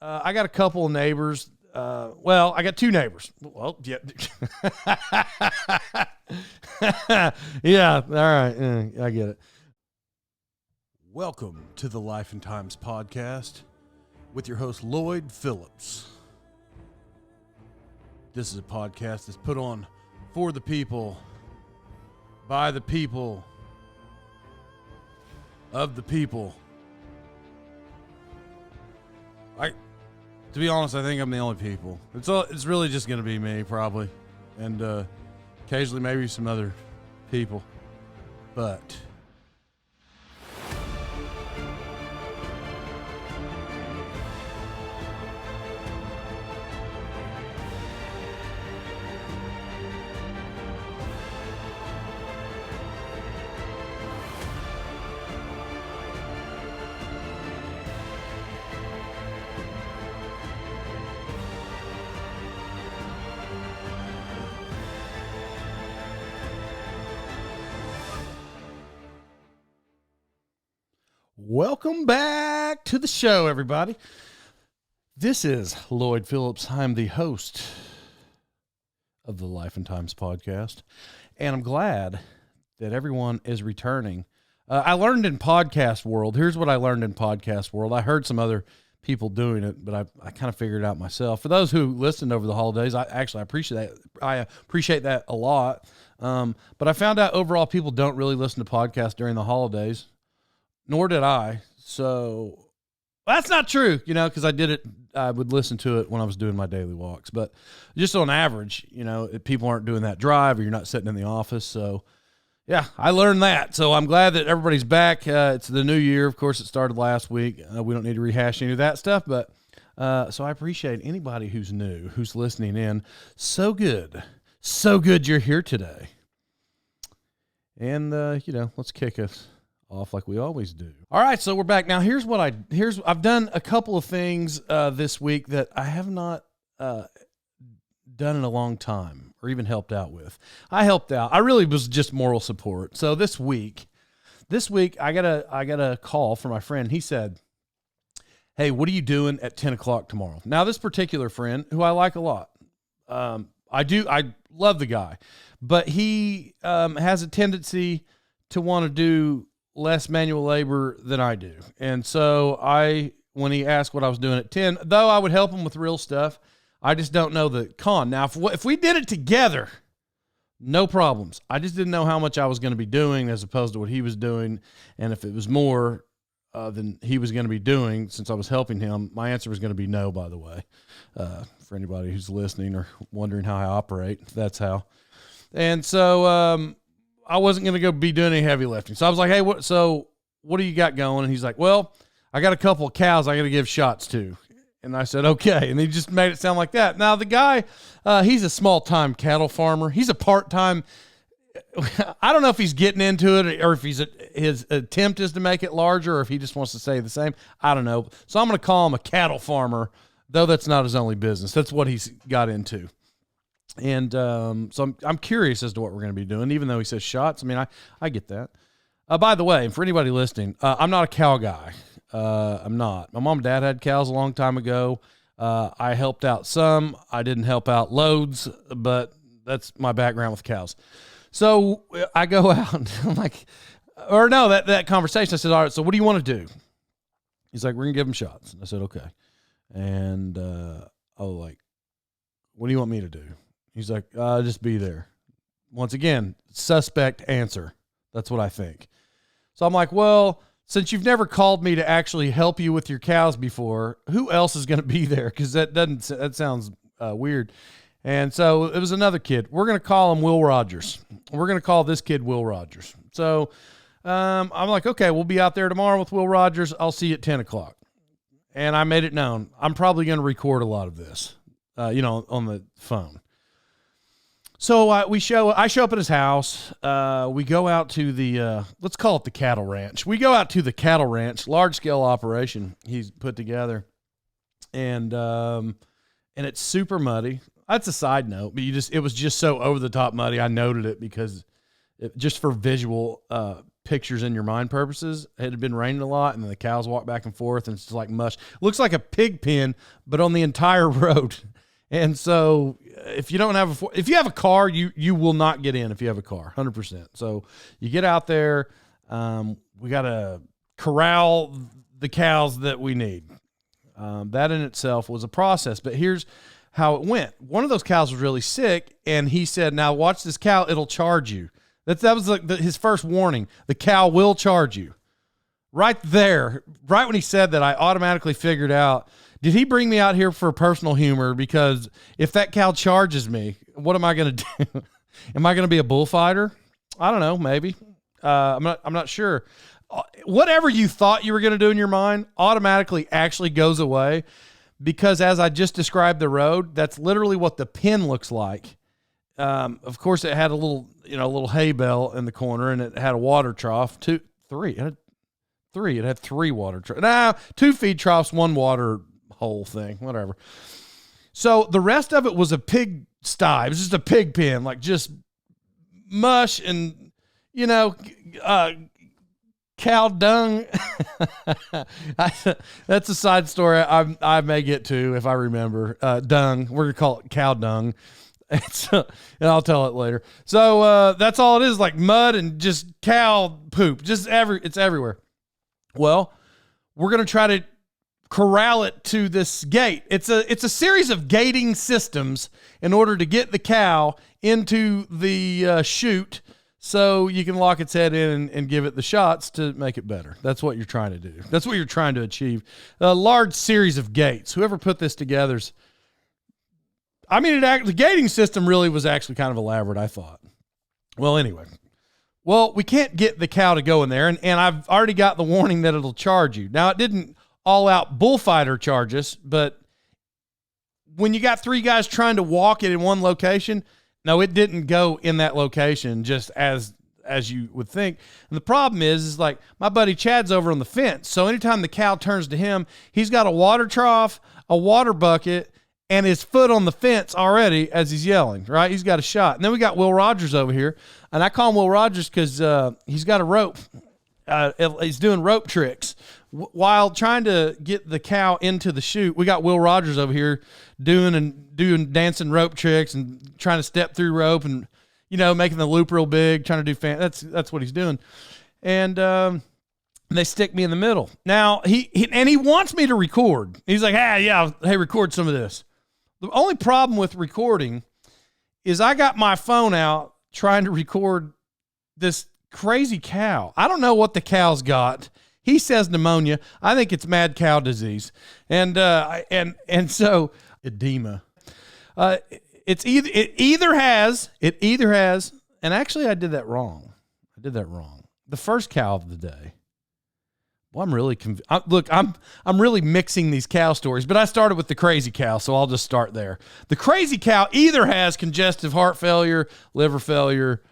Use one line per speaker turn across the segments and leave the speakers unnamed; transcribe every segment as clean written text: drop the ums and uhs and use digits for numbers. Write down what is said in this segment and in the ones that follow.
I got a couple of neighbors. Well, I got two neighbors. Well, yeah. Yeah, all right. I get it. Welcome to the Life and Times podcast with your host, Lloyd Phillips. This is a podcast that's put on for the people, by the people, of the people. To be honest, I think I'm the only people. It's really just going to be me, probably. And occasionally maybe some other people. But welcome back to the show, everybody. This is Lloyd Phillips. I'm the host of the Life and Times podcast, and I'm glad that everyone is returning. I learned in podcast world, here's what I learned in podcast world. I heard some other people doing it, but I kind of figured it out myself. For those who listened over the holidays, I appreciate that. I appreciate that a lot. But I found out overall people don't really listen to podcasts during the holidays. Nor did I. So that's not true, because I would listen to it when I was doing my daily walks. But just on average, if people aren't doing that drive or you're not sitting in the office. So, yeah, I learned that. So I'm glad that everybody's back. It's the new year. Of course, it started last week. We don't need to rehash any of that stuff. But so I appreciate anybody who's new, who's listening in. So good you're here today. And, let's kick us off like we always do. All right, so we're back. Now, I've done a couple of things this week that I have not done in a long time or even helped out with. I helped out. I really was just moral support. So this week I got a call from my friend. He said, "Hey, what are you doing at 10 o'clock tomorrow?" Now, this particular friend, who I like a lot, I love the guy, but he has a tendency to want to do less manual labor than I do. And so when he asked what I was doing at 10, though I would help him with real stuff, I just don't know the con. Now, if we did it together, no problems. I just didn't know how much I was going to be doing as opposed to what he was doing. And if it was more than he was going to be doing since I was helping him, my answer was going to be no, by the way, for anybody who's listening or wondering how I operate. That's how. And so, I wasn't going to go be doing any heavy lifting. So I was like, "Hey, what do you got going?" And he's like, "Well, I got a couple of cows I got to give shots to." And I said, "Okay." And he just made it sound like that. Now the guy, he's a small-time cattle farmer. He's a part-time. I don't know if he's getting into it or if his attempt is to make it larger or if he just wants to say the same. I don't know. So I'm going to call him a cattle farmer, though that's not his only business. That's what he's got into. And so I'm curious as to what we're going to be doing, even though he says shots. I mean, I get that. By the way, for anybody listening, I'm not a cow guy. I'm not. My mom and dad had cows a long time ago. I helped out some. I didn't help out loads, but that's my background with cows. So I go out and I'm like, or no, that conversation, I said, "All right, so what do you want to do?" He's like, "We're going to give them shots." And I said, "Okay." And I was like, "What do you want me to do?" He's like, "Just be there." Once again, suspect answer. That's what I think. So I'm like, "Well, since you've never called me to actually help you with your cows before, who else is going to be there?" Because that sounds weird. And so it was another kid. We're going to call him Will Rogers. We're going to call this kid Will Rogers. So I'm like, "Okay, we'll be out there tomorrow with Will Rogers. I'll see you at 10 o'clock. And I made it known. I'm probably going to record a lot of this, on the phone. So I show up at his house. We go out to the, let's call it the cattle ranch. We go out to the cattle ranch, large scale operation he's put together. And it's super muddy. That's a side note, but it was just so over the top muddy. I noted it because just for visual pictures in your mind purposes. It had been raining a lot, and then the cows walk back and forth, and it's just like mush. Looks like a pig pen, but on the entire road. And so if you don't have if you have a car, you will not get in if you have a car, 100%. So you get out there. We got to corral the cows that we need. That in itself was a process, but here's how it went. One of those cows was really sick, and he said, now watch this cow, it'll charge you. That was like his first warning. The cow will charge you. Right there, right when he said that, I automatically figured out, did he bring me out here for personal humor? Because if that cow charges me, what am I going to do? Am I going to be a bullfighter? I don't know, maybe. I'm not sure. Whatever you thought you were going to do in your mind automatically actually goes away, because as I just described the road, that's literally what the pen looks like. Of course, it had a little hay bale in the corner, and it had a water trough. It had three water troughs. 2 feed troughs, 1 water hole thing, whatever. So the rest of it was a pig sty. It was just a pig pen, like just mush and, cow dung. That's a side story I may get to if I remember. Dung. We're going to call it cow dung. And I'll tell it later. So that's all it is, like mud and just cow poop. It's everywhere. Well, we're going to try to corral it to this gate. It's a series of gating systems in order to get the cow into the chute, so you can lock its head in and give it the shots to make it better. That's what you're trying to do. That's what you're trying to achieve. A large series of gates. Whoever put this together the gating system really was actually kind of elaborate, I thought. Well, anyway. Well, we can't get the cow to go in there, and I've already got the warning that it'll charge you. Now, it didn't all-out bullfighter charge us, but when you got 3 guys trying to walk it in one location, no, it didn't go in that location just as you would think. And the problem is like my buddy Chad's over on the fence, so anytime the cow turns to him, he's got a water trough, a water bucket, and his foot on the fence already as he's yelling, right? He's got a shot. And then we got Will Rogers over here, and I call him Will Rogers because he's got a rope. He's doing rope tricks. While trying to get the cow into the chute, we got Will Rogers over here doing dancing rope tricks and trying to step through rope and, making the loop real big, trying to do that's what he's doing. And they stick me in the middle. Now, he wants me to record. He's like, hey, record some of this. The only problem with recording is I got my phone out trying to record this crazy cow. I don't know what the cow's got. He says pneumonia. I think it's mad cow disease. And so edema. It either has, and actually I did that wrong. The first cow of the day. Well, I'm really I'm really mixing these cow stories, but I started with the crazy cow, so I'll just start there. The crazy cow either has congestive heart failure, liver failure,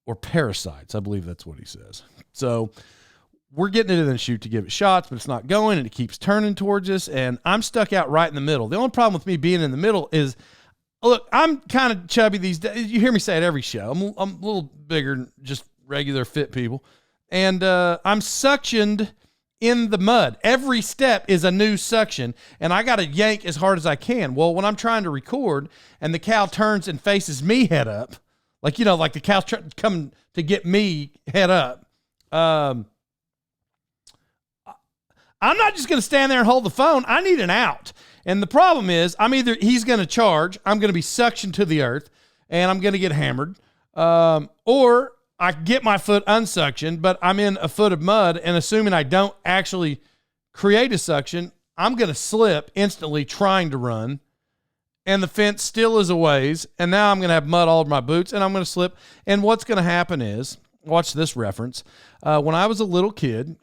or parasites. I believe that's what he says. So we're getting into the chute to give it shots, but it's not going, and it keeps turning towards us, and I'm stuck out right in the middle. The only problem with me being in the middle is, look, I'm kind of chubby these days. You hear me say it every show. I'm a little bigger than just regular fit people, and I'm suctioned in the mud. Every step is a new suction, and I got to yank as hard as I can. Well, when I'm trying to record and the cow turns and faces me head up, like the cow's coming to get me head up, I'm not just going to stand there and hold the phone. I need an out. And the problem is he's going to charge, I'm going to be suctioned to the earth, and I'm going to get hammered, or I get my foot unsuctioned, but I'm in a foot of mud, and assuming I don't actually create a suction, I'm going to slip instantly trying to run, and the fence still is a ways, and now I'm going to have mud all over my boots, and I'm going to slip. And what's going to happen is, watch this reference. When I was a little kid,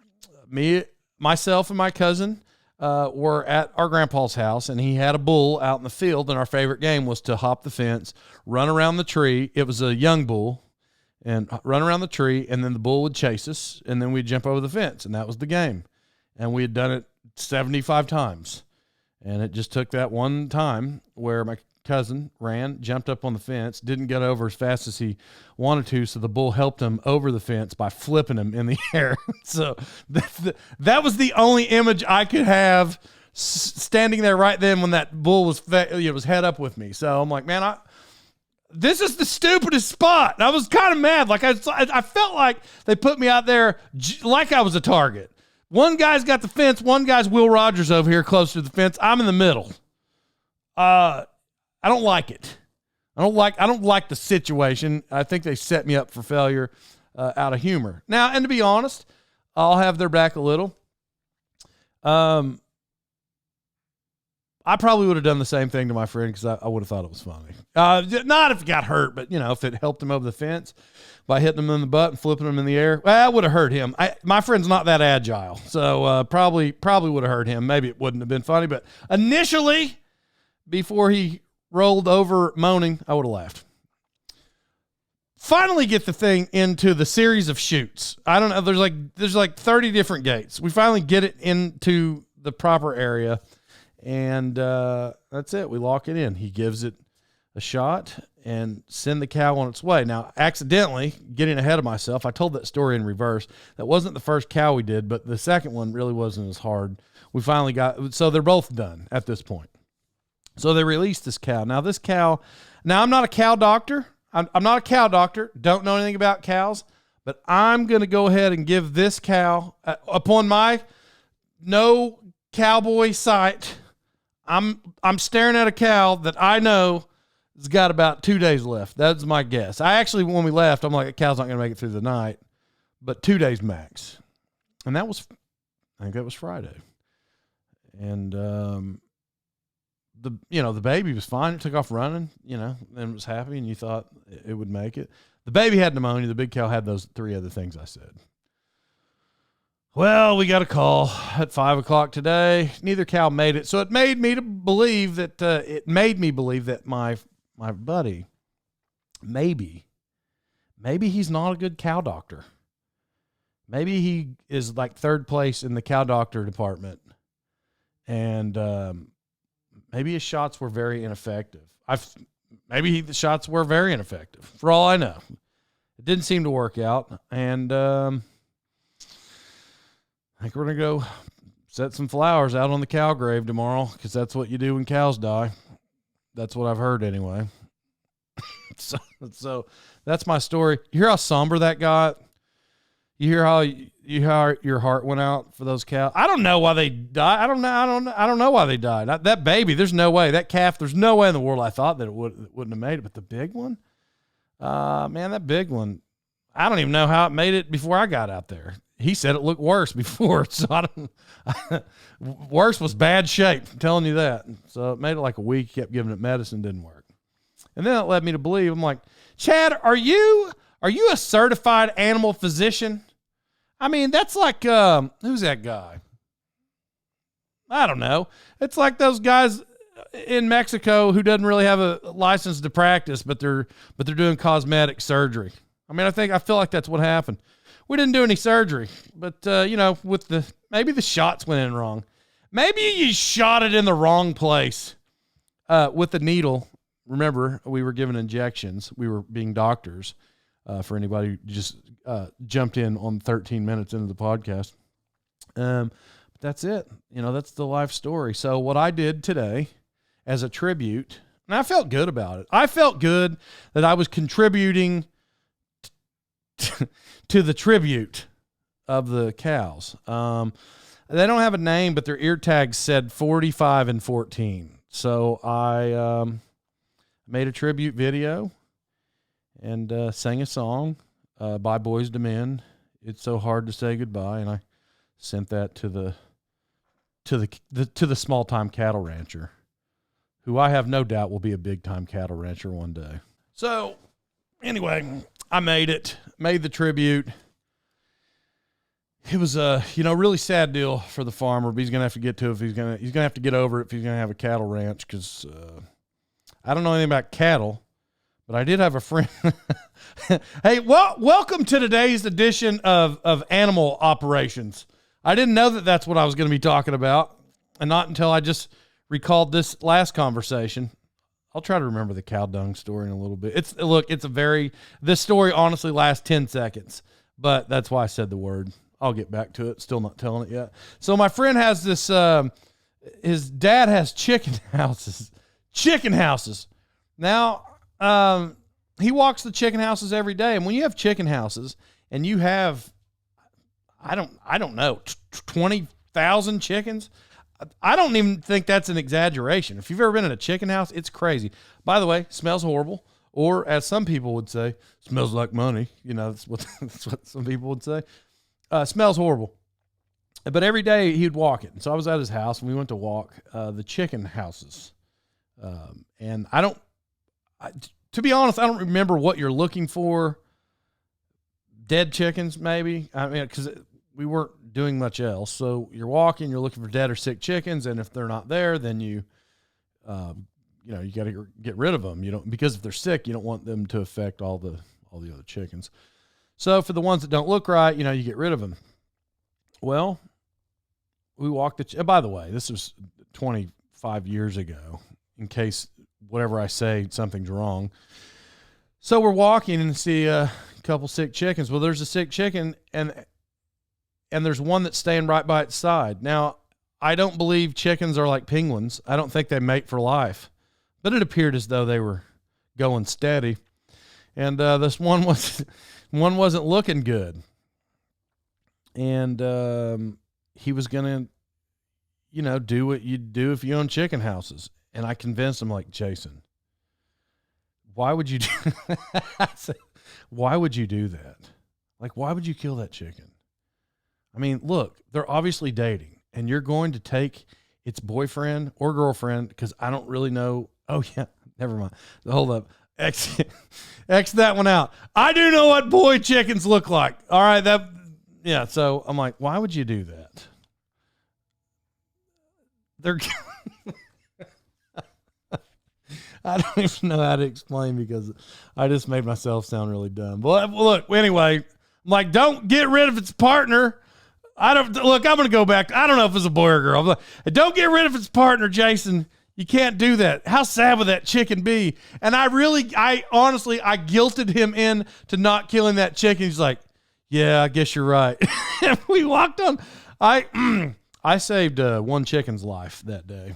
myself and my cousin were at our grandpa's house, and he had a bull out in the field, and our favorite game was to hop the fence, run around the tree. It was a young bull. And run around the tree, and then the bull would chase us, and then we'd jump over the fence, and that was the game. And we had done it 75 times. And it just took that one time where my cousin jumped up on the fence, didn't get over as fast as he wanted to, so the bull helped him over the fence by flipping him in the air. So that was the only image I could have standing there right then when that bull was head up with me. So I'm like, man, this is the stupidest spot. And I was kind of mad. Like I felt like they put me out there like I was a target. One guy's got the fence. One guy's Will Rogers over here close to the fence. I'm in the middle. I don't like it. I don't like the situation. I think they set me up for failure out of humor. Now, and to be honest, I'll have their back a little. I probably would have done the same thing to my friend because I would have thought it was funny. Not if he got hurt, but, if it helped him over the fence by hitting him in the butt and flipping him in the air, well, that would have hurt him. My friend's not that agile, so probably would have hurt him. Maybe it wouldn't have been funny, but initially, before he rolled over moaning, I would have laughed. Finally get the thing into the series of chutes. I don't know. There's like 30 different gates. We finally get it into the proper area. And that's it. We lock it in. He gives it a shot and send the cow on its way. Now, accidentally, getting ahead of myself, I told that story in reverse. That wasn't the first cow we did, but the second one really wasn't as hard. We finally so they're both done at this point. So they released this cow. Now, I'm not a cow doctor. I'm not a cow doctor. Don't know anything about cows, but I'm going to go ahead and give this cow, upon my no cowboy sight, I'm staring at a cow that I know has got about 2 days left. That's my guess. When we left, I'm like, a cow's not going to make it through the night, but 2 days max. And I think that was Friday. And, the baby was fine. It took off running, and was happy, and you thought it would make it. The baby had pneumonia. The big cow had those 3 other things I said. Well, we got a call at 5:00 today. Neither cow made it. So it made me believe that my buddy, maybe he's not a good cow doctor. Maybe he is like 3rd place in the cow doctor department. And maybe his shots were very ineffective. The shots were very ineffective, for all I know. It didn't seem to work out. And I think we're going to go set some flowers out on the cow grave tomorrow, because that's what you do when cows die. That's what I've heard anyway. So that's my story. You hear how somber that got? You hear how your heart went out for those cows? I don't know why they died. I don't know why they died. That baby, there's no way. That calf, there's no way in the world I thought that it wouldn't have made it. But the big one, man, that big one, I don't even know how it made it before I got out there. He said it looked worse before, so worse was bad shape. I'm telling you that. So it made it like a week. Kept giving it medicine, didn't work. And then it led me to believe. I'm like, Chad, are you a certified animal physician? I mean, that's like who's that guy? I don't know. It's like those guys in Mexico who doesn't really have a license to practice, but they're doing cosmetic surgery. I mean, I feel like that's what happened. We didn't do any surgery, but, maybe the shots went in wrong. Maybe you shot it in the wrong place with the needle. Remember, we were given injections. We were being doctors for anybody who just jumped in on 13 minutes into the podcast. But that's it. That's the life story. So what I did today as a tribute, and I felt good about it. I felt good that I was contributing to the tribute of the cows. They don't have a name, but their ear tags said 45 and 14. So I made a tribute video and sang a song by Boys to Men. It's so hard to say goodbye, and I sent that to the small time cattle rancher, who I have no doubt will be a big time cattle rancher one day. So anyway, I made the tribute. It was a, really sad deal for the farmer, but he's going to have to get to it if he's going to have to get over it if he's going to have a cattle ranch, because I don't know anything about cattle, but I did have a friend. Hey, welcome to today's edition of Animal Operations. I didn't know that that's what I was going to be talking about, and not until I just recalled this last conversation. I'll try to remember the cow dung story in a little bit. This story honestly lasts 10 seconds, but that's why I said the word. I'll get back to it. Still not telling it yet. So my friend has this, his dad has chicken houses. Now, he walks the chicken houses every day. And when you have chicken houses and you have, I don't know, 20,000 chickens, I don't even think that's an exaggeration. If you've ever been in a chicken house, it's crazy. By the way, smells horrible. Or as some people would say, smells like money. You know, that's what some people would say. Smells horrible. But every day he'd walk it. And so I was at his house and we went to walk the chicken houses. And to be honest, I don't remember what you're looking for. Dead chickens, maybe. I mean, because we weren't doing much else. So you're walking, you're looking for dead or sick chickens, and if they're not there, then you got to get rid of them. You don't, because if they're sick, you don't want them to affect all the other chickens. So for the ones that don't look right, you get rid of them. Well, we walked by the way, this was 25 years ago, in case whatever I say, something's wrong. So we're walking and see a couple sick chickens. Well, there's a sick chicken and there's one that's staying right by its side. Now, I don't believe chickens are like penguins. I don't think they mate for life. But it appeared as though they were going steady. And this one wasn't looking good. And he was going to, do what you'd do if you own chicken houses. And I convinced him, like, Jason, why would you do why would you do that? Like, why would you kill that chicken? I mean, look, they're obviously dating, and you're going to take its boyfriend or girlfriend, because I don't really know. Oh, yeah, never mind. Hold up. X that one out. I do know what boy chickens look like. All right, so I'm like, why would you do that? They're I don't even know how to explain, because I just made myself sound really dumb. But look, anyway, I'm like, don't get rid of its partner. I'm going to go back. I don't know if it's a boy or girl. I'm like, don't get rid of its partner, Jason. You can't do that. How sad would that chicken be? And I honestly guilted him in to not killing that chicken. He's like, yeah, I guess you're right. And we walked on. I saved one chicken's life that day.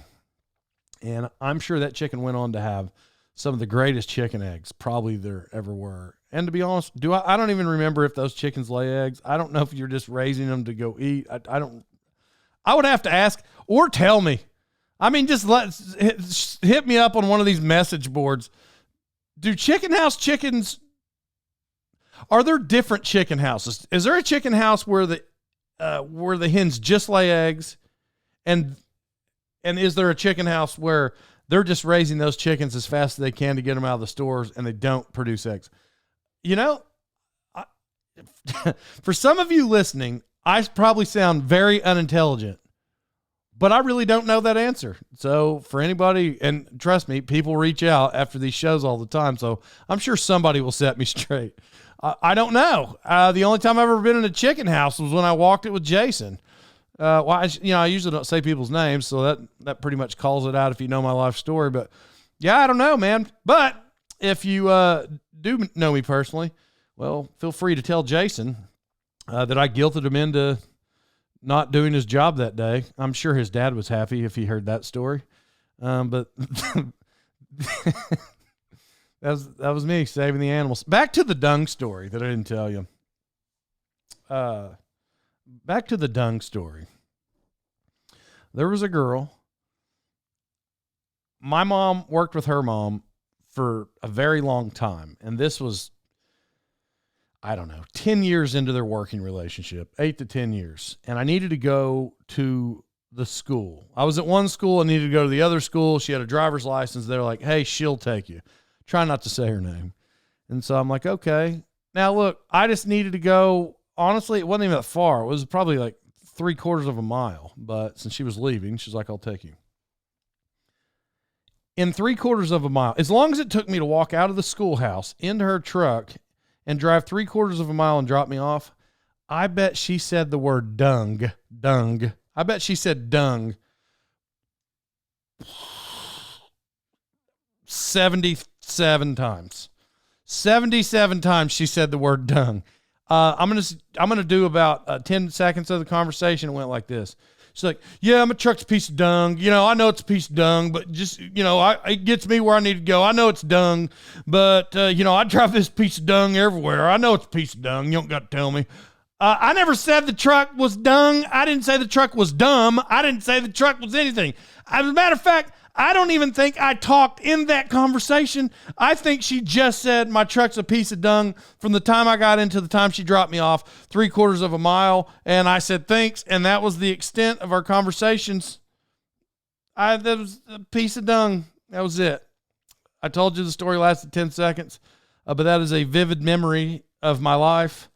And I'm sure that chicken went on to have some of the greatest chicken eggs probably there ever were. And to be honest, I don't even remember if those chickens lay eggs. I don't know if you're just raising them to go eat. I would have to ask, or tell me. I mean, just hit me up on one of these message boards. Do chicken house chickens, are there different chicken houses? Is there a chicken house where the hens just lay eggs, and is there a chicken house where they're just raising those chickens as fast as they can to get them out of the stores and they don't produce eggs? For some of you listening, I probably sound very unintelligent, but I really don't know that answer. So for anybody, and trust me, people reach out after these shows all the time, so I'm sure somebody will set me straight. I don't know. The only time I've ever been in a chicken house was when I walked it with Jason. I usually don't say people's names, so that pretty much calls it out if you know my life story. But yeah, I don't know, man. But if you do know me personally, well, feel free to tell Jason that I guilted him into not doing his job that day. I'm sure his dad was happy if he heard that story. But that was me saving the animals. Back to the dung story that I didn't tell you. Back to the dung story. There was a girl. My mom worked with her mom for a very long time. And this was, 10 years into their working relationship, 8 to 10 years. And I needed to go to the school. I was at one school. I needed to go to the other school. She had a driver's license. They're like, hey, she'll take you. Try not to say her name. And so I'm like, okay. Now, look, I just needed to go. Honestly, it wasn't even that far. It was probably like 3/4 of a mile. But since she was leaving, she's like, I'll take you. In 3/4 of a mile, as long as it took me to walk out of the schoolhouse into her truck and drive 3/4 of a mile and drop me off, I bet she said the word dung. I bet she said dung 77 times. 77 times she said the word dung. I'm gonna do about 10 seconds of the conversation. It went like this. She's like, yeah, my truck's a piece of dung. I know it's a piece of dung, but just, it gets me where I need to go. I know it's dung, but, I drive this piece of dung everywhere. I know it's a piece of dung. You don't got to tell me. I never said the truck was dung. I didn't say the truck was dumb. I didn't say the truck was anything. As a matter of fact, I don't even think I talked in that conversation. I think she just said my truck's a piece of dung from the time I got into the time she dropped me off, 3/4 of a mile. And I said, thanks. And that was the extent of our conversations. That was a piece of dung. That was it. I told you the story lasted 10 seconds, but that is a vivid memory of my life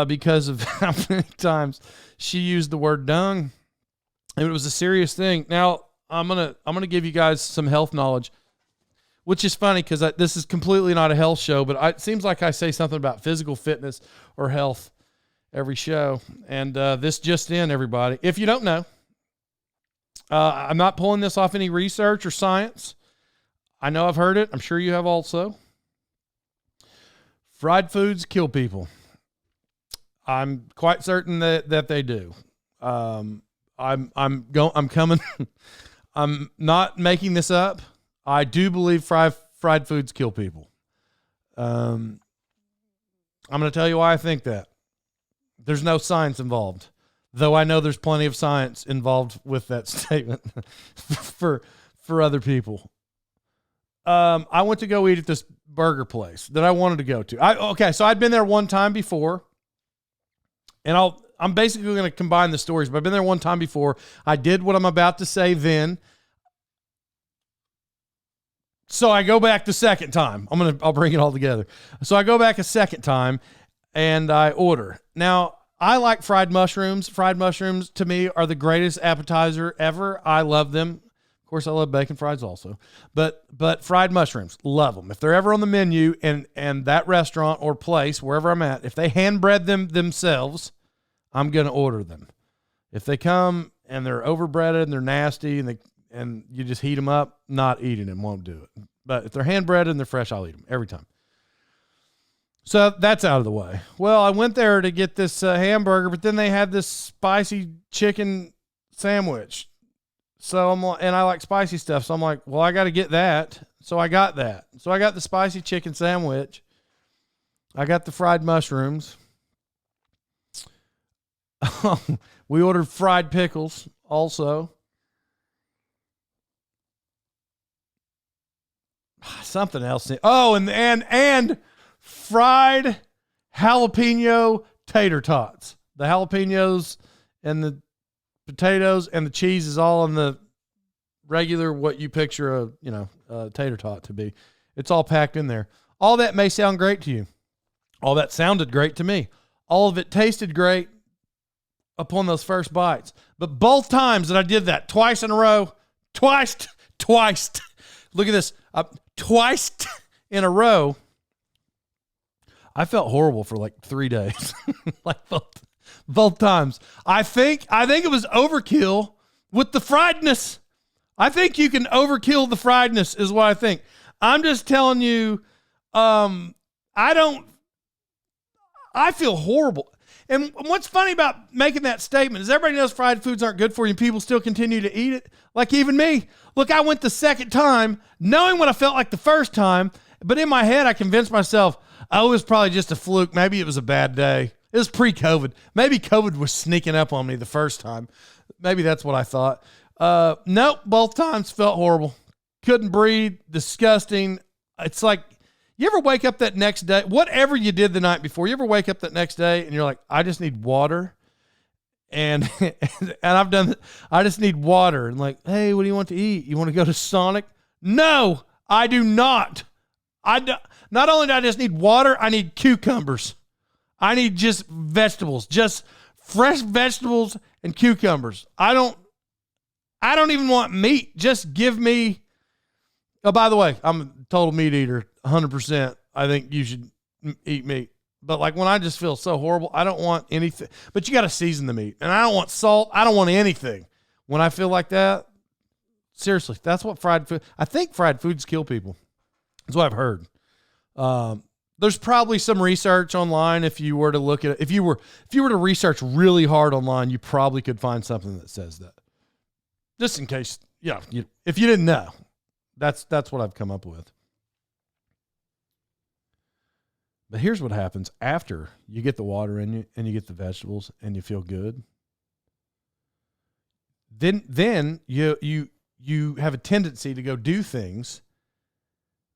because of how many times she used the word dung. And it was a serious thing. Now, I'm gonna give you guys some health knowledge, which is funny because this is completely not a health show, but it seems like I say something about physical fitness or health every show. And this just in, everybody. If you don't know, I'm not pulling this off any research or science. I know I've heard it. I'm sure you have also. Fried foods kill people. I'm quite certain that they do. I'm coming. I'm not making this up. I do believe fried foods kill people. I'm going to tell you why I think that. There's no science involved, though I know there's plenty of science involved with that statement for other people. I went to go eat at this burger place that I wanted to go to. So I'd been there one time before, and I'm basically going to combine the stories, but I've been there one time before. I did what I'm about to say then. So I go back the second time. I'll bring it all together. So I go back a second time and I order. Now, I like fried mushrooms. Fried mushrooms to me are the greatest appetizer ever. I love them. Of course, I love bacon fries also. But fried mushrooms, love them. If they're ever on the menu and that restaurant or place, wherever I'm at, if they hand bread them themselves, I'm going to order them. If they come and they're overbreaded and they're nasty and you just heat them up, not eating them, won't do it. But if they're hand breaded and they're fresh, I'll eat them every time. So that's out of the way. Well, I went there to get this hamburger, but then they had this spicy chicken sandwich. So and I like spicy stuff. So I'm like, well, I got to get that. So I got that. So I got the spicy chicken sandwich. I got the fried mushrooms. We ordered fried pickles also. Something else. Oh, and fried jalapeno tater tots. The jalapenos and the potatoes and the cheese is all in the regular, what you picture a tater tot to be. It's all packed in there. All that may sound great to you. All that sounded great to me. All of it tasted great upon those first bites. But both times that I did that, twice in a row, twice, look at this, twice in a row, I felt horrible for like 3 days. Like both times. I think it was overkill with the friedness. I think you can overkill the friedness is what I think. I'm just telling you, I feel horrible. And what's funny about making that statement is everybody knows fried foods aren't good for you and people still continue to eat it. Like even me. Look, I went the second time knowing what I felt like the first time, but in my head I convinced myself, oh, it was probably just a fluke. Maybe it was a bad day. It was pre-COVID. Maybe COVID was sneaking up on me the first time. Maybe that's what I thought. Nope, both times felt horrible. Couldn't breathe, disgusting. It's like, you ever wake up that next day, whatever you did the night before, you ever wake up that next day and you're like, I just need water. And I've done that. I just need water. And like, hey, what do you want to eat? You want to go to Sonic? No, I do not. Not only do I just need water, I need cucumbers. I need just vegetables, just fresh vegetables and cucumbers. I don't even want meat. Just give me. Oh, by the way, I'm a total meat eater, 100%. I think you should eat meat. But like when I just feel so horrible, I don't want anything. But you got to season the meat. And I don't want salt. I don't want anything. When I feel like that, Seriously, that's what fried food. I think fried foods kill people. That's what I've heard. There's probably some research online. If you were to look at it, if you were to research really hard online, you probably could find something that says that. Just in case, if you didn't know, that's what I've come up with. But here's what happens after you get the water in you and you get the vegetables and you feel good. Then you have a tendency to go do things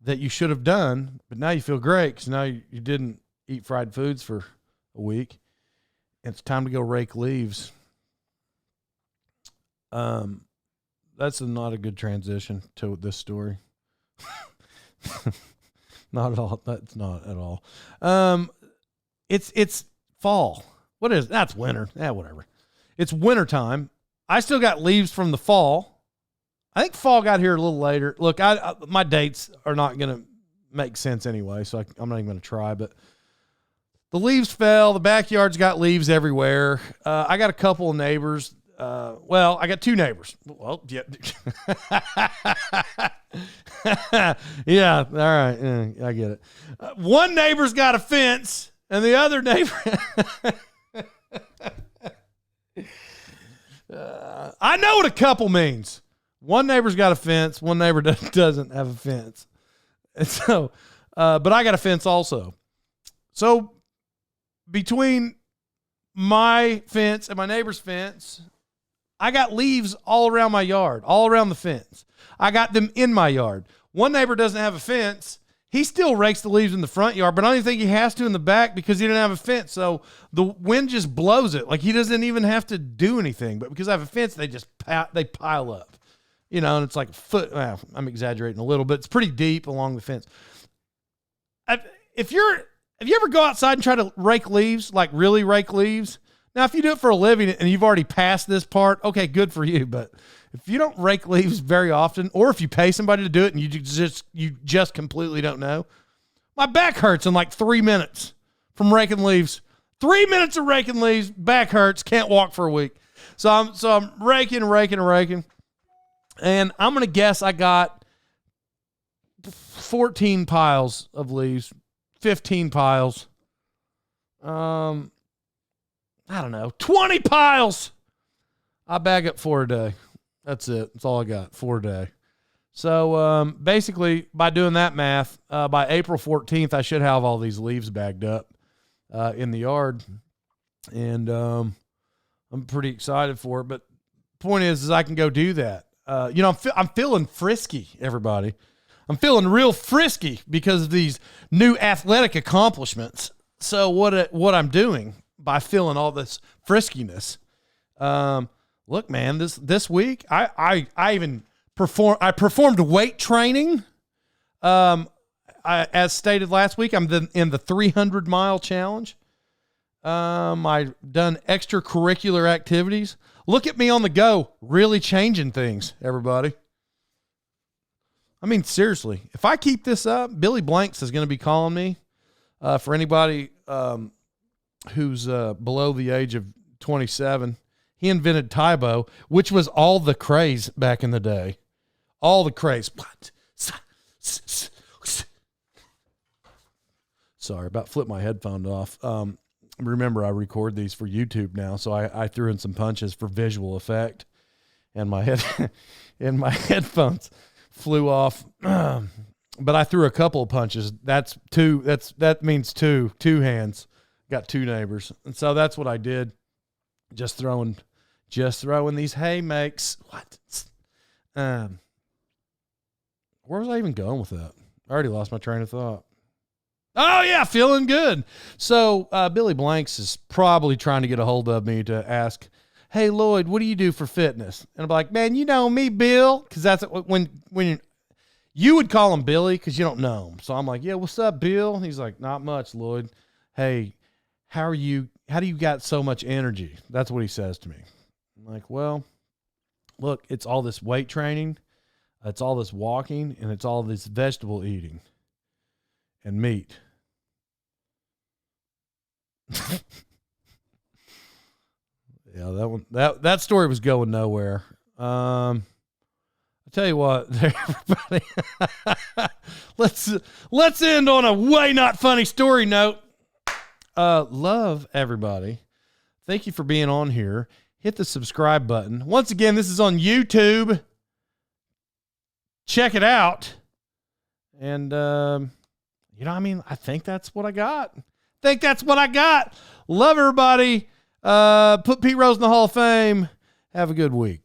that you should have done, but now you feel great because now you didn't eat fried foods for a week. It's time to go rake leaves. That's not a good transition to this story. Not at all. That's not at all. It's fall. What is it? That's winter. Whatever. It's winter time. I still got leaves from the fall. I think fall got here a little later. Look, my dates are not going to make sense anyway, so I'm not even going to try. But the leaves fell. The backyard's got leaves everywhere. I got a couple of neighbors. I got two neighbors. Well, yeah. Yeah, all right. Yeah, I get it. One neighbor's got a fence, and the other neighbor... I know what a couple means. One neighbor's got a fence. One neighbor doesn't have a fence. And so, but I got a fence also. So between my fence and my neighbor's fence, I got leaves all around my yard, all around the fence. I got them in my yard. One neighbor doesn't have a fence. He still rakes the leaves in the front yard, but I don't even think he has to in the back because he didn't have a fence. So the wind just blows it. Like he doesn't even have to do anything. But because I have a fence, they pile up. And it's like a foot. Well, I'm exaggerating a little, but it's pretty deep along the fence. If you ever go outside and try to rake leaves, like really rake leaves? Now, if you do it for a living and you've already passed this part, okay, good for you. But if you don't rake leaves very often, or if you pay somebody to do it and you just completely don't know, my back hurts in like 3 minutes from raking leaves. 3 minutes of raking leaves, back hurts, can't walk for a week. So I'm raking, and I'm gonna guess I got 14 piles of leaves, 15 piles. I don't know, 20 piles. I bag up 4 a day. That's it. That's all I got, 4 a day. So basically, by doing that math, by April 14th, I should have all these leaves bagged up in the yard. And I'm pretty excited for it. But the point is I can go do that. I'm feeling frisky, everybody. I'm feeling real frisky because of these new athletic accomplishments. So what I'm doing by feeling all this friskiness, look, man, this week I even performed weight training. As stated last week, I'm in the 300-mile challenge. I've done extracurricular activities. Look at me on the go, really changing things, everybody. I mean, seriously, if I keep this up, Billy Blanks is going to be calling me. For anybody who's below the age of 27, he invented Tybo, which was all the craze back in the day. All the craze. Sorry, about flipped my headphone off. Remember, I record these for YouTube now, so I threw in some punches for visual effect, and my headphones flew off. But I threw a couple of punches. That means two hands. Got 2 neighbors, and so that's what I did. Just throwing these haymakes. What? Where was I even going with that? I already lost my train of thought. Oh, yeah, feeling good. So Billy Blanks is probably trying to get a hold of me to ask, hey, Lloyd, what do you do for fitness? And I'm like, man, you know me, Bill, because that's when you would call him Billy because you don't know him. So I'm like, yeah, what's up, Bill? And he's like, not much, Lloyd. Hey, how do you got so much energy? That's what he says to me. I'm like, well, look, it's all this weight training, it's all this walking, and it's all this vegetable eating and meat. Yeah, that story was going nowhere. I Tell you what, everybody, let's end on a way not funny story note. Love everybody. Thank you for being on here. Hit the subscribe button. Once again, this is on YouTube. Check it out. And, I think that's what I got. Love everybody. Put Pete Rose in the Hall of Fame. Have a good week.